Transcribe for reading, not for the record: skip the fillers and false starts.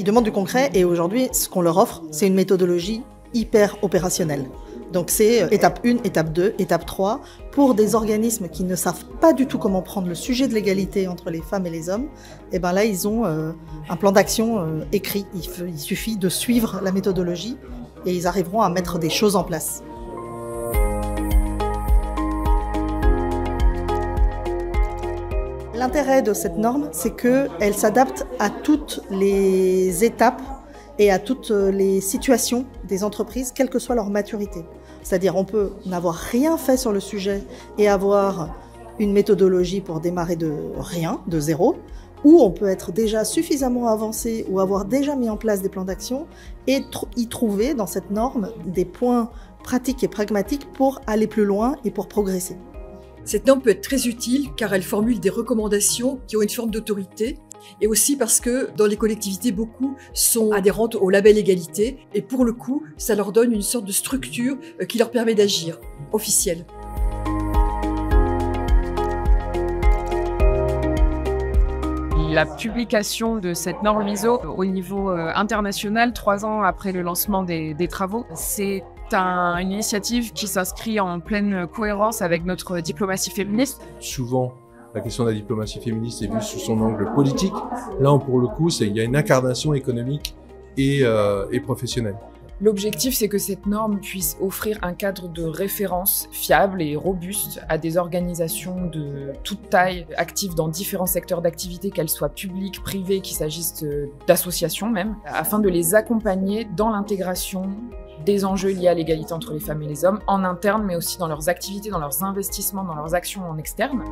demandent du concret et aujourd'hui, ce qu'on leur offre, c'est une méthodologie hyper opérationnelle. Donc c'est étape 1, étape 2, étape 3. Pour des organismes qui ne savent pas du tout comment prendre le sujet de l'égalité entre les femmes et les hommes, et ben là, ils ont un plan d'action écrit. Il suffit de suivre la méthodologie et ils arriveront à mettre des choses en place. L'intérêt de cette norme, c'est qu'elle s'adapte à toutes les étapes et à toutes les situations des entreprises, quelle que soit leur maturité. C'est-à-dire on peut n'avoir rien fait sur le sujet et avoir une méthodologie pour démarrer de rien, de zéro, ou on peut être déjà suffisamment avancé ou avoir déjà mis en place des plans d'action et y trouver dans cette norme des points pratiques et pragmatiques pour aller plus loin et pour progresser. Cette norme peut être très utile car elle formule des recommandations qui ont une forme d'autorité et aussi parce que dans les collectivités, beaucoup sont adhérentes au label égalité et pour le coup, ça leur donne une sorte de structure qui leur permet d'agir, officielle. La publication de cette norme ISO au niveau international, 3 ans après le lancement des travaux, c'est une initiative qui s'inscrit en pleine cohérence avec notre diplomatie féministe. Souvent, la question de la diplomatie féministe est vue sous son angle politique. Là, pour le coup, il y a une incarnation économique et professionnelle. L'objectif, c'est que cette norme puisse offrir un cadre de référence fiable et robuste à des organisations de toute taille, actives dans différents secteurs d'activité, qu'elles soient publiques, privées, qu'il s'agisse d'associations même, afin de les accompagner dans l'intégration des enjeux liés à l'égalité entre les femmes et les hommes, en interne, mais aussi dans leurs activités, dans leurs investissements, dans leurs actions en externe.